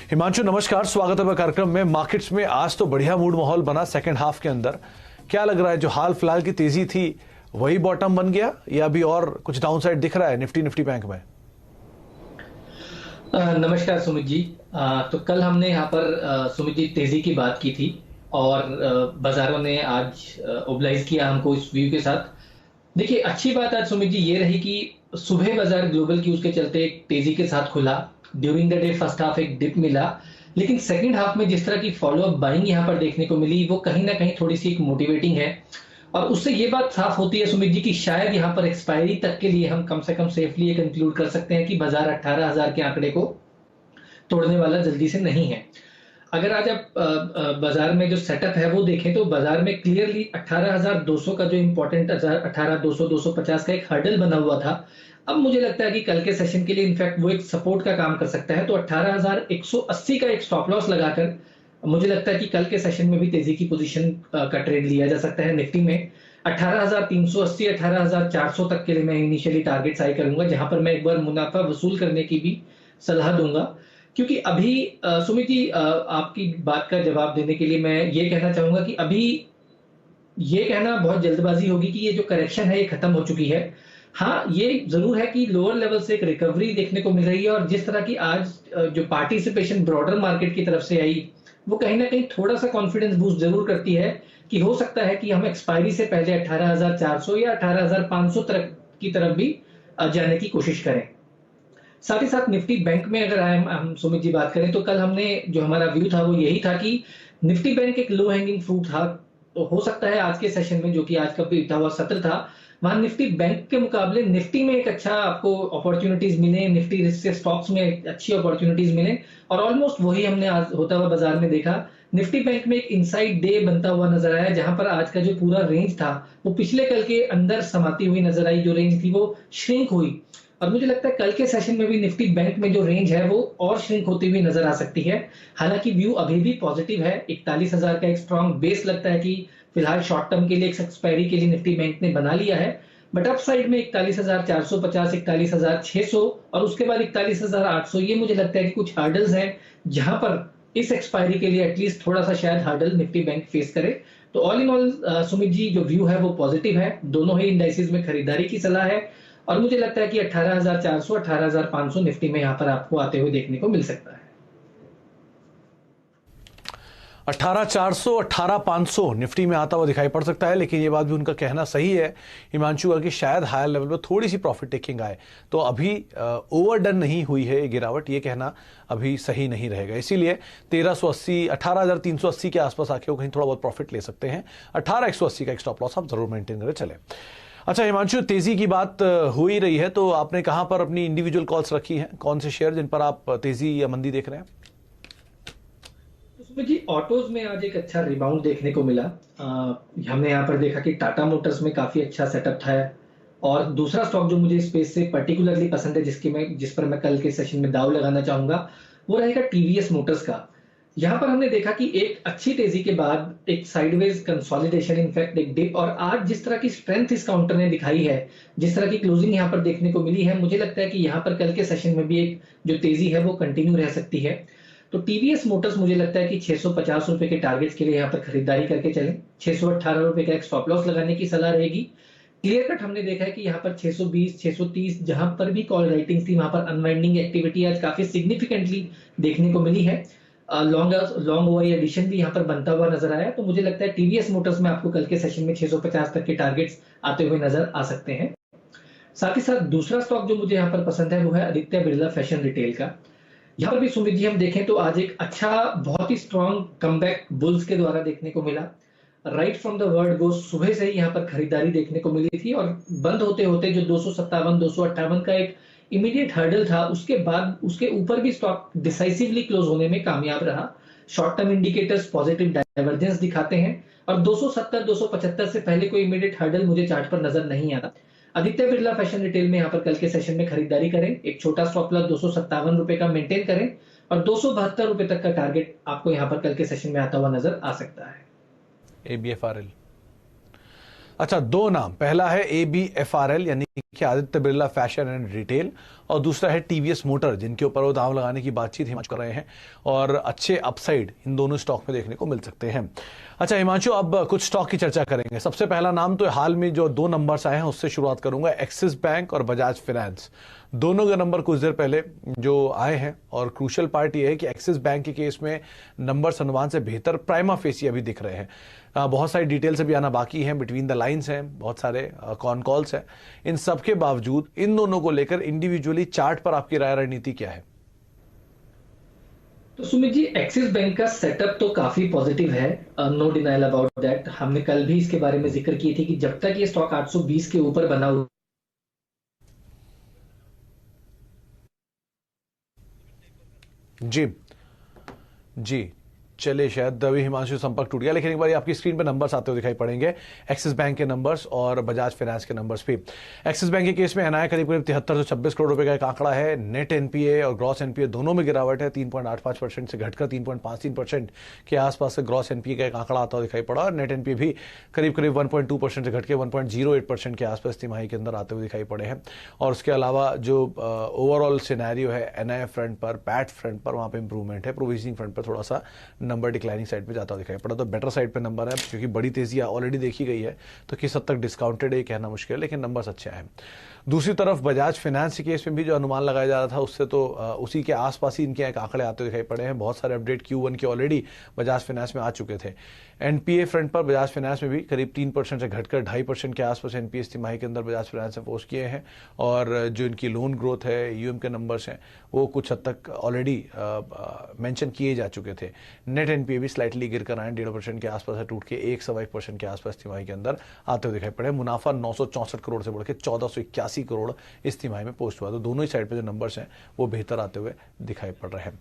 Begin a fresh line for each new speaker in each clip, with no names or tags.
हिमांशु नमस्कार, स्वागत है कार्यक्रम में। मार्केट्स में आज तो बढ़िया मूड माहौल बना सेकंड हाफ के अंदर। क्या लग रहा है, जो हाल फिलहाल की तेजी थी वही बॉटम बन गया या अभी और कुछ डाउनसाइड दिख रहा है निफ्टी बैंक में?
नमस्कार सुमित जी। तो कल हमने यहाँ पर सुमित जी तेजी की बात की थी और बाजारों ने आज ओबलाइज किया हमको इस व्यू के साथ। देखिए, अच्छी बात आज सुमित जी ये रही कि सुबह बाजार ग्लोबल क्यूज के चलते एक तेजी के साथ खुला। During the day first half एक डिप मिला, लेकिन सेकंड हाफ में जिस तरह की फॉलो अप बाइंग यहाँ पर देखने को मिली वो कहीं ना कहीं थोड़ी सी एक मोटिवेटिंग है। और उससे ये बात साफ होती है सुमित जी कि शायद यहाँ पर एक्सपायरी तक के लिए हम कम से कम सेफली ये कंक्लूड कर सकते हैं कि बाजार 18,000 के आंकड़े को तोड़ने वाला जल्दी से नहीं है। अगर आज आप बाजार में जो सेटअप है वो देखें तो बाजार में क्लियरली 18,200 का जो इंपॉर्टेंट 18,200 250 का एक हर्डल बना हुआ था। अब मुझे लगता है कि कल के सेशन के लिए इनफैक्ट वो एक सपोर्ट का काम कर सकता है। तो 18,180 का एक स्टॉप लॉस लगाकर मुझे लगता है कि कल के सेशन में भी तेजी की पोजीशन का ट्रेड लिया जा सकता है। निफ्टी में 18,380 18,400 तक के लिए मैं इनिशियली टारगेट हाई करूंगा, जहां पर मैं एक बार मुनाफा वसूल करने की भी सलाह दूंगा। क्योंकि अभी सुमित जी आपकी बात का जवाब देने के लिए मैं ये कहना चाहूंगा कि अभी ये कहना बहुत जल्दबाजी होगी कि ये जो करेक्शन है ये खत्म हो चुकी है। हाँ, ये जरूर है कि लोअर लेवल से एक रिकवरी देखने को मिल रही है और जिस तरह की आज जो पार्टिसिपेशन ब्रॉडर मार्केट की तरफ से आई वो कहीं ना कहीं थोड़ा सा कॉन्फिडेंस बूस्ट जरूर करती है कि हो सकता है कि हम एक्सपायरी से पहले 18,400 या 18,500 तक की तरफ भी जाने की कोशिश करें। साथ ही साथ निफ्टी बैंक में अगर हम सुमित जी बात करें तो कल हमने जो हमारा व्यू था वो यही था कि निफ्टी बैंक एक लो हैंगिंग फ्रूट था। तो हो सकता है आज के सेशन में, जो कि आज का बीता हुआ सत्र था, वहां निफ्टी बैंक के मुकाबले निफ्टी में एक अच्छा आपको अपॉर्चुनिटीज मिले, निफ्टी रिस्क से स्टॉक्स में अच्छी अपॉर्चुनिटीज मिले और ऑलमोस्ट वही हमने आज होता हुआ बाजार में देखा। निफ्टी बैंक में एक इनसाइड डे बनता हुआ नजर आया, जहां पर आज का जो पूरा रेंज था वो पिछले कल के अंदर समाती हुई नजर आई। जो रेंज थी वो श्रिंक हुई और मुझे लगता है कल के सेशन में भी निफ्टी बैंक में जो रेंज है वो और श्रिंक होती हुई नजर आ सकती है। हालांकि व्यू अभी भी पॉजिटिव है। 41,000 का एक स्ट्रॉन्ग बेस लगता है कि फिलहाल शॉर्ट टर्म के लिए एक्सपायरी के लिए निफ्टी बैंक ने बना लिया है। बट अप साइड में 41,450 41,600 और उसके बाद 41,800 ये मुझे लगता है कि कुछ हार्डल्स हैं जहां पर इस एक्सपायरी के लिए एटलीस्ट थोड़ा सा शायद हार्डल निफ्टी बैंक फेस करे। तो all in all Sumit ji जो व्यू है वो पॉजिटिव है। दोनों ही इंडाइसेस में खरीदारी की सलाह है और मुझे लगता है कि 18,400 18,500 निफ्टी में यहां पर आपको आते हुए देखने को मिल सकता है।
18,400 18,500 निफ्टी में आता हुआ दिखाई पड़ सकता है, लेकिन ये बात भी उनका कहना सही है हिमांशु का कि शायद हायर लेवल पर थोड़ी सी प्रॉफिट टेकिंग आए। तो अभी ओवरडन नहीं हुई है ये गिरावट, ये कहना अभी सही नहीं रहेगा। इसीलिए 1380 18,380 के आसपास आके वो कहीं थोड़ा बहुत प्रॉफिट ले सकते हैं। 18,180 का एक स्टॉप लॉस आप जरूर मेंटेन करें चले। अच्छा हिमांशु, तेजी की बात हो ही रही है तो आपने कहां पर अपनी इंडिविजुअल कॉल्स रखी हैं? कौन से शेयर जिन पर आप तेजी या मंदी देख रहे हैं?
उसमें जी ऑटोज में आज एक अच्छा रिबाउंड देखने को मिला। हमने यहाँ पर देखा कि टाटा मोटर्स में काफी अच्छा सेटअप था। और दूसरा स्टॉक जो मुझे स्पेस से पर्टिकुलरली पसंद है, जिस पर मैं कल के सेशन में दाव लगाना चाहूंगा, वो रहेगा टीवीएस मोटर्स का। यहाँ पर हमने देखा कि एक अच्छी तेजी के बाद एक साइडवेज कंसोलिडेशन, इनफैक्ट एक डिप, और आज जिस तरह की स्ट्रेंथ इस काउंटर ने दिखाई है, जिस तरह की क्लोजिंग यहाँ पर देखने को मिली है, मुझे लगता है कि यहाँ पर कल के सेशन में भी एक जो तेजी है वो कंटिन्यू रह सकती है। तो टीवीएस मोटर्स मुझे लगता है कि 650 रुपए के टारगेट्स के लिए यहाँ पर खरीदारी करके चलें। 618 रुपए का एक स्टॉप लॉस लगाने की सलाह रहेगी। क्लियर कट हमने देखा है कि यहाँ पर 620 630 जहां पर भी कॉल राइटिंग थी वहां पर अनवाइंडिंग एक्टिविटी आज काफी सिग्निफिकेंटली देखने को मिली है। लॉन्ग ओवर एडिशन भी यहाँ पर बनता हुआ नजर आया। तो मुझे लगता है टीवीएस मोटर्स में आपको कल के सेशन में 650 तक के टारगेट्स आते हुए नजर आ सकते हैं। साथ ही साथ दूसरा स्टॉक जो मुझे यहाँ पर पसंद है वो है आदित्य बिरला फैशन रिटेल का। यहाँ पर भी सुमित जी हम देखें तो आज एक अच्छा बहुत ही स्ट्रॉन्ग कमबैक बुल्स के द्वारा देखने को मिला। Right from the word go सुबह से ही यहाँ पर खरीदारी देखने को मिली थी और बंद होते होते जो 257 258 का एक इमीडिएट हर्डल था, उसके बाद उसके ऊपर भी स्टॉक डिसाइसिवली क्लोज होने में कामयाब रहा। Short term indicators positive divergence दिखाते हैं और 270 275 से पहले कोई इमीडिएट हर्डल मुझे चार्ट पर नजर नहीं आता। आदित्य बिरला फैशन रिटेल में यहाँ पर कल के सेशन में खरीदारी करें। एक छोटा स्टॉप लॉस 257 रुपए का मेंटेन करें और 272 रुपए तक का टारगेट आपको यहाँ पर कल के सेशन में आता हुआ नजर आ सकता है।
ABFRL। अच्छा, दो नाम, पहला है ABFRL यानी कि Aditya Birla fashion and retail, और दूसरा है टीवीएस मोटर, जिनके ऊपर वो दांव लगाने की बातचीत हिमांशु कर रहे हैं और अच्छे अपसाइड इन दोनों स्टॉक में देखने को मिल सकते हैं। अच्छा हिमांशु, अब कुछ स्टॉक की चर्चा करेंगे। सबसे पहला नाम तो हाल में जो 2 नंबर्स आए हैं उससे शुरुआत करूंगा। एक्सिस बैंक और बजाज फाइनेंस, दोनों के नंबर कुछ देर पहले जो आए हैं, और क्रूशियल पार्ट ये है कि एक्सिस बैंक के केस में नंबर्स अनुमान से बेहतर प्राइमा फेसी अभी दिख रहे हैं। बहुत सारी डिटेल से भी आना बाकी है, बिटवीन द लाइंस हैं, बहुत सारे कॉन कॉल्स हैं। इन सब के बावजूद इन दोनों को लेकर इंडिविजुअली चार्ट पर आपकी राय रणनीति क्या है?
तो सुमित जी, एक्सिस बैंक का सेटअप तो काफी पॉजिटिव है, नो डिनाइल अबाउट दैट। हमने कल भी इसके बारे में जिक्र की थी कि जब तक ये स्टॉक 820 के ऊपर बना हुआ
जी जी, चलिए शायद अभी हिमांशु संपर्क टूट गया, लेकिन एक बार आपकी स्क्रीन पर नंबर्स आते हुए दिखाई पड़ेंगे, एक्सिस बैंक के नंबर्स और बजाज फाइनेंस के नंबर्स भी। एक्सिस बैंक के केस में एनआई करीब 7326 करोड़ रुपए का एक आंकड़ा है। नेट एनपीए और ग्रॉस एनपीए दोनों में गिरावट है, 3.85% से घटकर 3.53% के आसपास से ग्रॉस एनपीए का एक आंकड़ा आता हुआ दिखाई पड़ा, और नेट एनपीए भी करीब 1.2% से घटकर 1.08% के आसपास तिमाही के अंदर आते हुए दिखाई पड़े हैं। और उसके अलावा जो ओवरऑल सिनेरियो है एनआई फ्रंट पर, पैट फ्रंट पर, वहां पर इंप्रूवमेंट है। प्रोविजनिंग फ्रंट पर थोड़ा सा नंबर डिक्लाइनिंग साइड पे जाता हुआ दिखाई पड़ा, तो बेटर साइड पे नंबर है, क्योंकि बड़ी तेजी ऑलरेडी देखी गई है, तो किस हद तक डिस्काउंटेड है कहना मुश्किल है, लेकिन नंबर्स अच्छे हैं। दूसरी तरफ बजाज फाइनेंस के केस में भी जो अनुमान लगाया जा रहा था उससे तो उसी के आसपास ही इनके एक आंकड़े आते दिखाई पड़े हैं। बहुत सारे अपडेट Q1 के ऑलरेडी बजाज फाइनेंस में आ चुके थे। एनपीए फ्रंट पर बजाज फाइनेंस में भी करीब 3% से घटकर 2.5% के आसपास एनपीए इस तिमाही के अंदर बजाज फाइनेंस ने पोस्ट किए हैं, और जो इनकी लोन ग्रोथ है, यूएम के नंबर्स हैं, वो कुछ हद तक ऑलरेडी मेंशन किए जा चुके थे। नेट एनपीए भी स्लाइटली गिर कर आए, 1.5% के आसपास से टूट के 1.1% के आसपास तिमाही के अंदर आते हुए दिखाई पड़े। मुनाफा 964 करोड़ से बढ़ के 1481 करोड़ इस तिमाही में पोस्ट हुआ, तो दोनों ही साइड पे जो नंबर्स हैं वो बेहतर आते हुए दिखाई पड़ रहे हैं।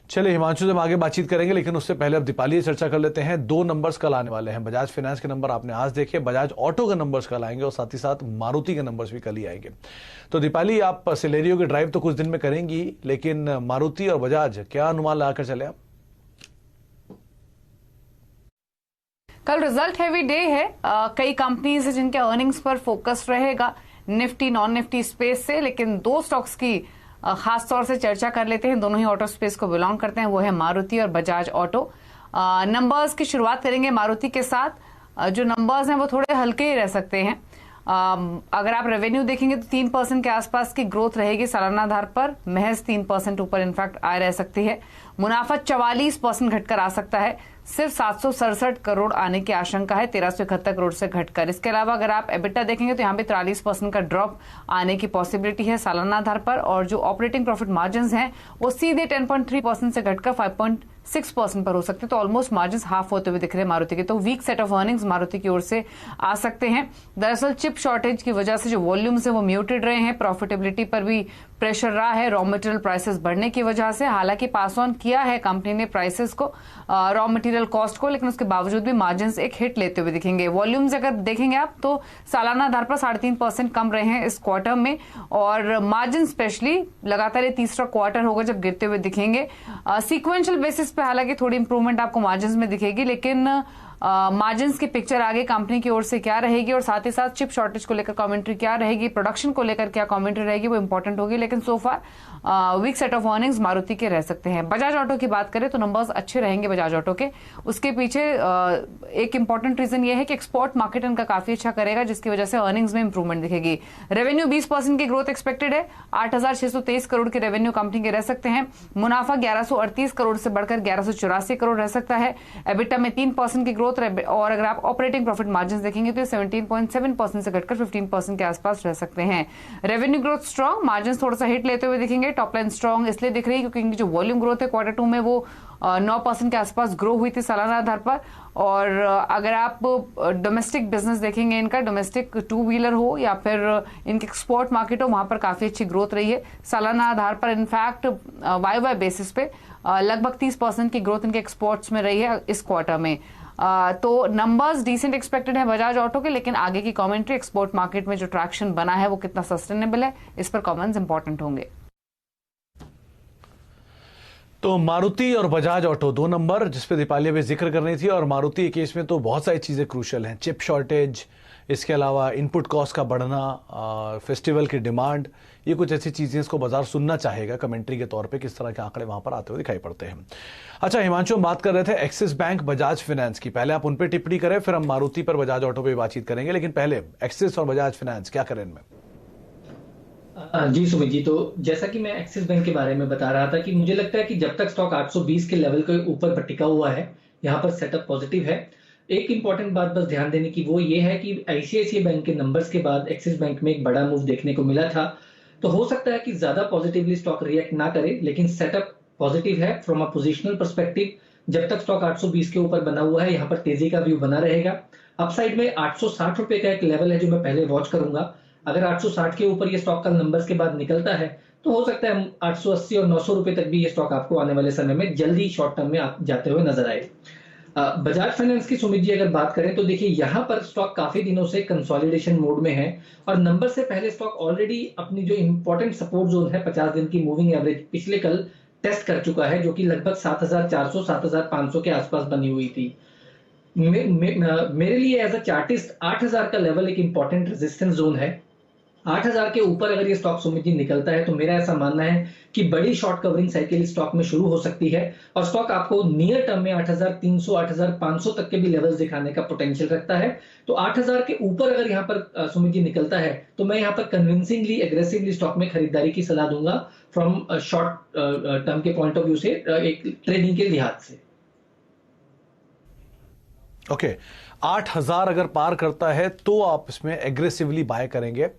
चलिए हिमांशु से हम आगे बातचीत करेंगे, लेकिन उससे पहले अब दीपाली से चर्चा कर लेते हैं। 2 नंबर्स कल आने वाले हैं। बजाज फाइनेंस के नंबर आपने आज देखे, बजाज ऑटो के नंबर्स कल आएंगे, और साथ ही साथ मारुति के नंबर्स भी कल ही आएंगे। तो दीपाली, आप सिलेरियो की ड्राइव तो कुछ दिन में करेंगी, लेकिन मारुति और बजाज क्या अनुमान लगाकर चले आप?
कल रिजल्ट हैवी डे है। कई कंपनीज है जिनके अर्निंग्स पर फोकस रहेगा निफ्टी नॉन निफ्टी स्पेस से, लेकिन 2 स्टॉक्स की खास तौर से चर्चा कर लेते हैं। दोनों ही ऑटो स्पेस को बिलोंग करते हैं, वो है मारुति और बजाज ऑटो। नंबर्स की शुरुआत करेंगे मारुति के साथ। जो नंबर्स हैं वो थोड़े हल्के ही रह सकते हैं। अगर आप रेवेन्यू देखेंगे तो 3% के आसपास की ग्रोथ रहेगी सालाना आधार पर, महज 3% ऊपर इनफैक्ट आए रह सकती है। मुनाफा 44% घटकर आ सकता है, सिर्फ 767 करोड़ आने की आशंका है, 1371 करोड़ से घटकर। इसके अलावा अगर आप एबिटा देखेंगे तो यहाँ पे 43% का ड्रॉप आने की पॉसिबिलिटी है सालाना आधार पर, और जो ऑपरेटिंग प्रॉफिट मार्जिन हैं वो सीधे 10.3% से घटकर 5.6% पर हो सकते हैं। तो ऑलमोस्ट मार्जिन हाफ होते हुए दिख रहे हैं मारुति के। तो weak set of earnings Maruti की ओर से आ सकते हैं। दरअसल चिप शॉर्टेज की वजह से जो वॉल्यूम्स है वो म्यूटेड रहे हैं, प्रॉफिटेबिलिटी पर भी प्रेशर रहा है रॉ मटेरियल प्राइसेस बढ़ने की वजह से। हालांकि पास ऑन किया है कंपनी ने प्राइसेस को, रॉ मटेरियल कॉस्ट को, लेकिन उसके बावजूद भी मार्जिन एक हिट लेते हुए दिखेंगे। वॉल्यूम्स अगर देखेंगे आप तो सालाना आधार पर 3.5% कम रहे हैं इस क्वार्टर में, और मार्जिन स्पेशली लगातार ये तीसरा क्वार्टर होगा जब गिरते हुए दिखेंगे। सीक्वेंशियल बेसिस पे हालांकि थोड़ी इंप्रूवमेंट आपको मार्जिन में दिखेगी, लेकिन मार्जिन्स की पिक्चर आगे कंपनी की ओर से क्या रहेगी, और साथ ही साथ चिप शॉर्टेज को लेकर कमेंट्री क्या रहेगी, प्रोडक्शन को लेकर क्या कमेंट्री रहेगी, वो इंपॉर्टेंट होगी। लेकिन so far weak set of earnings Maruti के रह सकते हैं। बजाज ऑटो की बात करें तो नंबर्स अच्छे रहेंगे बजाज ऑटो के। उसके पीछे एक इंपॉर्टेंट रीजन ये है कि एक्सपोर्ट मार्केट इनका काफी अच्छा करेगा, जिसकी वजह से अर्निंग्स में इंप्रूवमेंट दिखेगी। रेवेन्यू 20% की ग्रोथ एक्सपेक्टेड है, 8623 करोड़ के रेवेन्यू कंपनी के रह सकते हैं। मुनाफा 1138 करोड़ से बढ़कर 1184 करोड़ रह सकता है। एबिटा में 3% की ग्रोथ, और अगर आप ऑपरेटिंग प्रॉफिट मार्जिन देखेंगे तो 17.7% से घटकर 15% के आसपास रह सकते हैं। रेवेन्यू ग्रोथ स्ट्रांग, मार्जिन थोड़ा सा हिट लेते हुए दिखेंगे। टॉप लाइन स्ट्रांग इसलिए दिख रही है क्योंकि इनकी जो वॉल्यूम ग्रोथ है Q2 में वो 9% के आसपास ग्रो हुई थी सालाना आधार पर। और अगर आप डोमेस्टिक बिजनेस देखेंगे, इनका डोमेस्टिक 2 व्हीलर हो या फिर इनके एक्सपोर्ट मार्केट हो, वहां पर काफी अच्छी ग्रोथ रही है सालाना आधार पर। इनफैक्ट वाई बेसिस पे लगभग 30% की ग्रोथ इनके एक्सपोर्ट्स में रही है इस क्वार्टर में। तो नंबर्स डिसेंट एक्सपेक्टेड है बजाज ऑटो के, लेकिन आगे की कमेंट्री एक्सपोर्ट मार्केट में जो ट्रैक्शन बना है वो कितना सस्टेनेबल है, इस पर कमेंट्स इंपॉर्टेंट होंगे।
तो मारुति और बजाज ऑटो 2 नंबर जिसपे दीपाली अभी जिक्र करनी थी, और मारुति के केस में तो बहुत सारी चीजें क्रूशियल हैं। चिप शॉर्टेज, इसके अलावा इनपुट कॉस्ट का बढ़ना, फेस्टिवल की डिमांड, ये कुछ ऐसी चीज़ें इसको बाजार सुनना चाहेगा कमेंट्री के तौर पे, किस तरह के आंकड़े वहां पर आते हुए दिखाई पड़ते हैं। अच्छा हिमांशु, हम बात कर रहे थे एक्सिस बैंक बजाज फाइनेंस की, पहले आप उन पर टिप्पणी करें, फिर हम मारुति पर बजाज ऑटो पे बातचीत करेंगे, लेकिन पहले एक्सिस और बजाज फाइनेंस क्या करें इनमें?
जी सुमित जी, तो जैसा कि मैं एक्सिस बैंक के बारे में बता रहा था कि मुझे लगता है कि जब तक स्टॉक 820 के लेवल के ऊपर टिका हुआ है, यहाँ पर सेटअप पॉजिटिव है। एक इंपॉर्टेंट बात बस ध्यान देने की वो ये है कि आईसीआईसीआई बैंक के नंबर्स के बाद एक्सिस बैंक में एक बड़ा मूव देखने को मिला था, तो हो सकता है कि ज्यादा पॉजिटिवली स्टॉक रिएक्ट ना करे, लेकिन सेटअप पॉजिटिव है फ्रॉम अ पोजिशनल परस्पेक्टिव। जब तक स्टॉक 820 के ऊपर बना हुआ है, यहाँ पर तेजी का व्यू बना रहेगा। अपसाइड में 860 रुपए का एक लेवल है जो मैं पहले वॉच करूंगा। अगर 860 के ऊपर ये स्टॉक कल नंबर्स के बाद निकलता है तो हो सकता है 880 और 900 रुपए तक भी ये स्टॉक आपको आने वाले समय में जल्दी शॉर्ट टर्म में जाते हुए नजर आए। बजाज फाइनेंस की सुमित जी अगर बात करें तो देखिए यहाँ पर स्टॉक काफी दिनों से कंसोलिडेशन मोड में है और नंबर से पहले स्टॉक ऑलरेडी अपनी जो इंपॉर्टेंट सपोर्ट जोन है 50 दिन की मूविंग एवरेज पिछले कल टेस्ट कर चुका है, जो कि लगभग 7400 7500 के आसपास बनी हुई थी। मेरे लिए एज अ चार्टिस्ट 8000 का लेवल एक इंपॉर्टेंट रेजिस्टेंस जोन है। 8000 के ऊपर अगर ये स्टॉक सुमित जी निकलता है तो मेरा ऐसा मानना है कि बड़ी शॉर्ट कवरिंग साइकिल स्टॉक में शुरू हो सकती है और स्टॉक आपको नियर टर्म में 8300 8500 तक के भी लेवल्स दिखाने का पोटेंशियल रखता है। तो 8000 के ऊपर अगर यहाँ पर सुमित जी निकलता है तो मैं यहाँ पर कन्विंसिंगली एग्रेसिवली स्टॉक में खरीदारी की सलाह दूंगा फ्रॉम शॉर्ट टर्म के पॉइंट ऑफ व्यू से, एक ट्रेडिंग के लिहाज से।
ओके, 8000 अगर पार करता है तो आप इसमें एग्रेसिवली बाय करेंगे,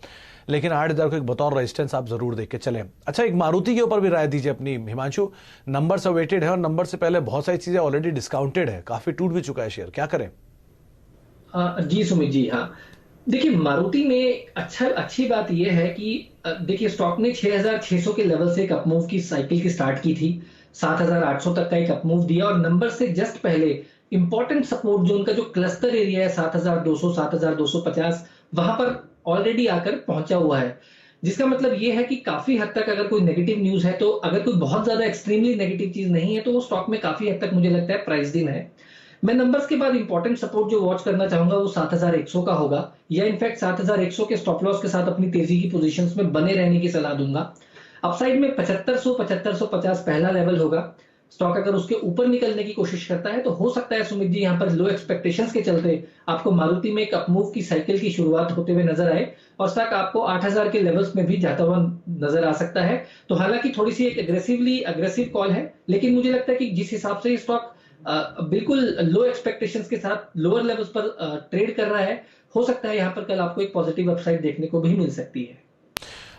लेकिन 8000 को एक बतौर रेजिस्टेंस आप जरूर देख के चलें। अच्छा, एक मारुति के ऊपर भी राय दीजिए अपनी हिमांशु। नंबर से वेटेड है और नंबर से पहले बहुत सारी चीजें ऑलरेडी डिस्काउंटेड है, काफी टूट भी चुका है शेयर, क्या करें?
जी सुमित जी, हाँ देखिए मारुति में अच्छी बात यह है कि देखिए स्टॉक ने 6600 के लेवल से एक अपमूव की साइकिल की स्टार्ट की थी, 7800 तक का एक अपमूव दिया और नंबर से जस्ट पहले इंपॉर्टेंट सपोर्ट जोन का जो क्लस्टर एरिया है 7200 7250 वहां पर ऑलरेडी आकर पहुंचा हुआ है, जिसका मतलब यह है कि काफी हद तक अगर कोई नेगेटिव न्यूज है तो अगर कोई बहुत ज्यादा एक्सट्रीमली नेगेटिव चीज नहीं है तो वो स्टॉक में काफी हद तक मुझे लगता है प्राइस दिन है। मैं नंबर्स के बाद इंपॉर्टेंट सपोर्ट जो वॉच करना चाहूंगा वो 7100 का होगा, या इनफैक्ट 7100 के स्टॉप लॉस के साथ अपनी तेजी की पोजीशंस में बने रहने की सलाह दूंगा। अपसाइड में 7500 7550 पहला लेवल होगा। स्टॉक अगर उसके ऊपर निकलने की कोशिश करता है तो हो सकता है सुमित जी यहाँ पर लो एक्सपेक्टेशंस के चलते आपको मारुति में एक अपमूव की साइकिल की शुरुआत होते हुए नजर आए और स्टॉक आपको 8000 के लेवल्स में भी जाता हुआ नजर आ सकता है। तो हालांकि थोड़ी सी एक अग्रेसिव कॉल है, लेकिन मुझे लगता है कि जिस हिसाब से स्टॉक बिल्कुल लो एक्सपेक्टेशंस के साथ लोअर लेवल्स पर ट्रेड कर रहा है, हो सकता है यहाँ पर कल आपको एक पॉजिटिव अपसाइड देखने को भी मिल सकती है।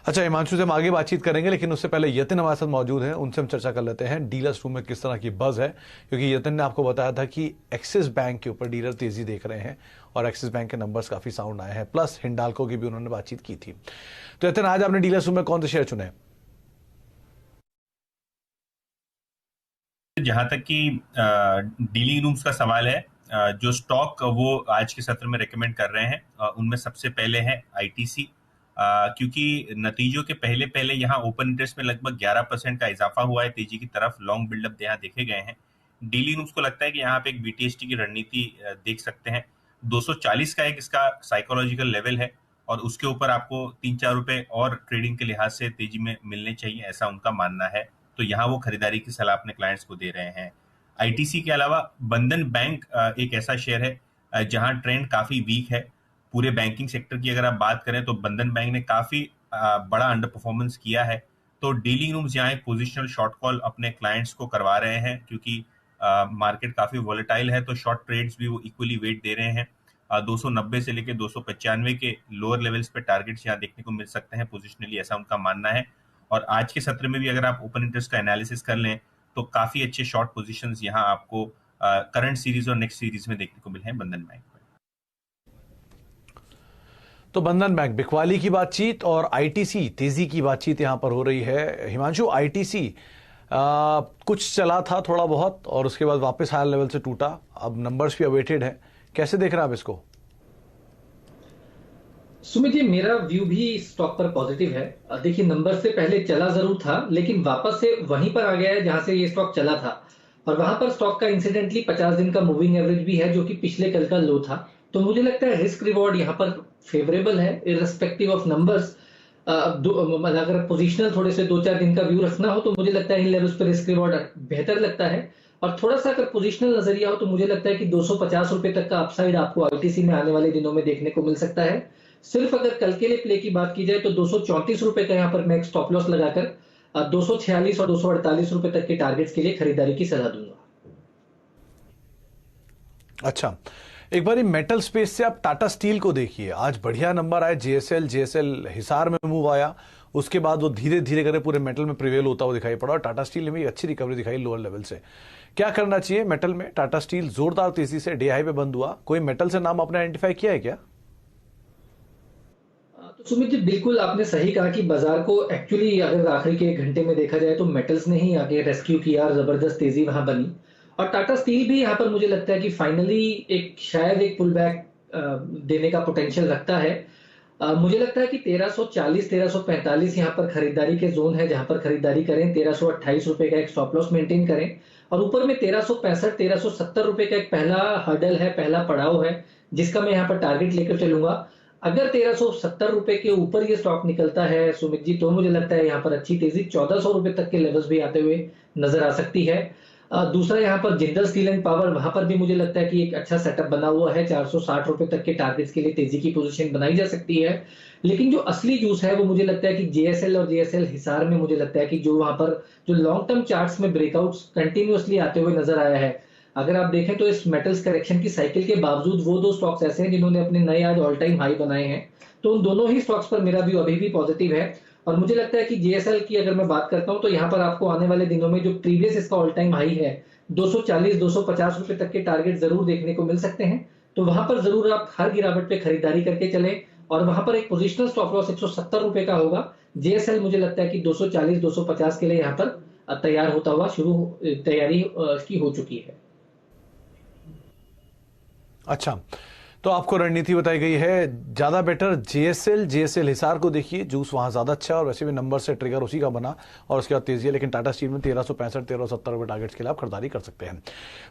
अच्छा हिमांशु से हम आगे बातचीत करेंगे, लेकिन उससे पहले यतिन हमारे साथ मौजूद हैं, उनसे हम चर्चा कर लेते हैं डीलर्स रूम में किस तरह की बज है, क्योंकि यतिन ने आपको बताया था कि एक्सिस बैंक के ऊपर डीलर तेजी देख रहे हैं और एक्सिस बैंक के नंबर्स काफी साउंड आए हैं, प्लस हिंडाल्को की भी उन्होंने बातचीत की थी। तो यतिन, आज आपने डीलर्स रूम में कौन से शेयर चुने?
जहां तक कि डीलिंग रूम्स का सवाल है, जो स्टॉक वो आज के सत्र में रेकमेंड कर रहे हैं उनमें सबसे पहले है आईटीसी, क्योंकि नतीजों के पहले पहले यहाँ ओपन इंटरेस्ट में लगभग 11% का इजाफा हुआ है तेजी की तरफ, लॉन्ग बिल्डअप यहाँ देखे गए हैं। डीलिंग रूम्स को लगता है कि यहाँ पे एक बीटीएसटी की रणनीति देख सकते हैं। 240 का एक इसका साइकोलॉजिकल लेवल है और उसके ऊपर आपको 3-4 रुपए और ट्रेडिंग के लिहाज से तेजी में मिलने चाहिए, ऐसा उनका मानना है। तो यहाँ वो खरीदारी की सलाह अपने क्लाइंट्स को दे रहे हैं। आईटीसी के अलावा बंधन बैंक एक ऐसा शेयर है जहां ट्रेंड काफी वीक है। पूरे बैंकिंग सेक्टर की अगर आप बात करें तो बंधन बैंक ने काफी बड़ा अंडर परफॉर्मेंस किया है। तो डीलिंग रूम्स यहाँ एक पोजिशनल शॉर्ट कॉल अपने क्लाइंट्स को करवा रहे हैं, क्योंकि मार्केट काफी वॉलेटाइल है, तो शॉर्ट ट्रेड्स भी वो इक्वली वेट दे रहे हैं। 290 से लेकर 295 के लोअर लेवल्स पे टारगेट्स यहाँ देखने को मिल सकते हैं पोजिशनली, ऐसा उनका मानना है। और आज के सत्र में भी अगर आप ओपन इंटरेस्ट का एनालिसिस कर लें तो काफी अच्छे शॉर्ट पोजीशंस यहाँ आपको करंट सीरीज और नेक्स्ट सीरीज में देखने को मिले हैं बंधन बैंक पर।
तो बंधन बैंक बिकवाली की बातचीत और आईटीसी तेजी की बातचीत यहां पर हो रही है। हिमांशु, आईटीसी कुछ चला था थोड़ा बहुत और उसके बाद वापस हायर लेवल से टूटा, अब नंबर्स भी अवेटेड है, कैसे देख रहे हैं आप इसको?
सुमित जी, मेरा व्यू भी स्टॉक पर पॉजिटिव है। देखिए नंबर से पहले चला जरूर था, लेकिन वापस से वहीं पर आ गया है जहां से ये स्टॉक चला था और वहां पर स्टॉक का इंसिडेंटली 50 दिन का मूविंग एवरेज भी है जो कि पिछले कल का लो था। तो मुझे लगता है रिस्क रिवॉर्ड यहाँ पर फेवरेबल है इररिस्पेक्टिव ऑफ नंबर्स। अगर पोजिशनल थोड़े से 2-4 दिन का व्यू रखना हो तो मुझे लगता है इन लेवल्स पर रिस्क रिवॉर्ड बेहतर लगता है। और थोड़ा सा अगर पोजिशनल नजरिया हो तो मुझे लगता है कि 250 रुपए तक का अपसाइड आपको आईटीसी में आने वाले दिनों में देखने को मिल सकता है। सिर्फ अगर कल के लिए प्ले की बात की जाए तो 234 रुपए का यहाँ पर मैं एक स्टॉप लॉस लगाकर 246 और 248 रुपए तक के टारगेट्स के लिए खरीदारी की सलाह दूंगा।
अच्छा, एक बार मेटल स्पेस से आप टाटा स्टील को देखिए, आज बढ़िया नंबर आए, जेएसएल हिसार में मूव आया, उसके बाद वो धीरे धीरे करके पूरे मेटल में प्रिवेल होता हुआ दिखाई पड़ा और टाटा स्टील ने भी अच्छी रिकवरी दिखाई लोअर लेवल से। क्या करना चाहिए मेटल में? टाटा स्टील जोरदार तेजी से डे हाई पे बंद हुआ, कोई मेटल से नाम आपने आइडेंटिफाई किया है क्या?
तो सुमित जी, बिल्कुल आपने सही कहा कि बाजार को एक्चुअली अगर आखिरी के 1 घंटे में देखा जाए तो मेटल्स ने ही आगे रेस्क्यू किया और जबरदस्त तेजी वहां बनी। और टाटा स्टील भी यहाँ पर मुझे लगता है कि फाइनली शायद एक पुल बैक देने का पोटेंशियल रखता है। मुझे लगता है कि 1340 1345 यहाँ पर खरीदारी के जोन है जहां पर खरीदारी करें। 1328 रुपए का एक स्टॉप लॉस मेंटेन करें और ऊपर में 1365 1370 रुपए का एक पहला हर्डल है, पहला पड़ाव है जिसका मैं यहाँ पर टारगेट लेकर चलूंगा। अगर 1370 रुपए के ऊपर ये स्टॉक निकलता है सुमित जी, तो मुझे लगता है यहाँ पर अच्छी तेजी 1400 रुपए तक के लेवल्स भी आते हुए नजर आ सकती है। दूसरा यहाँ पर जिंदल स्टील एंड पावर, वहां पर भी मुझे लगता है कि एक अच्छा सेटअप बना हुआ है। 460 रुपए तक के टारगेट्स के लिए तेजी की पोजीशन बनाई जा सकती है। लेकिन जो असली जूस है वो मुझे लगता है कि जेएसएल और जेएसएल हिसार में मुझे लगता है कि जो वहां पर जो लॉन्ग टर्म चार्ट्स में ब्रेकआउट्स कंटिन्यूअसली आते हुए नजर आया है। अगर आप देखें तो इस मेटल्स करेक्शन की साइकिल के बावजूद वो 2 स्टॉक्स ऐसे हैं जिन्होंने अपने नए आज ऑल टाइम हाई बनाए हैं। तो उन दोनों ही स्टॉक्स पर मेरा व्यू अभी भी पॉजिटिव है। और मुझे लगता है कि जेएसएल की अगर मैं बात करता हूं तो यहाँ पर आपको आने वाले दिनों में जो प्रीवियस इसका ऑल टाइम हाई है 240 250 रुपए तक के टारगेट जरूर देखने को मिल सकते हैं। तो वहां पर जरूर आप हर गिरावट पे खरीदारी करके चलें और वहां पर एक पोजिशनल स्टॉप लॉस 170 रुपए का होगा। जेएसएल मुझे लगता है कि 240 250 के लिए यहाँ पर तैयार होता हुआ तैयारी की हो चुकी है।
अच्छा, तो आपको रणनीति बताई गई है, ज्यादा बेटर जेएसएल हिसार को देखिए, जूस वहां ज्यादा अच्छा है और वैसे भी नंबर से ट्रिगर उसी का बना और उसके बाद तेजी है। लेकिन टाटा स्टील में 1365 1370 रुपए टारगेट्स के लिए आप खरीदारी कर सकते हैं।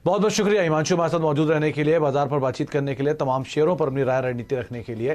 बहुत बहुत शुक्रिया हिमांशु हमारे साथ मौजूद रहने के लिए, बाजार पर बातचीत करने के लिए, तमाम शेयरों पर अपनी राय रणनीति रखने के लिए।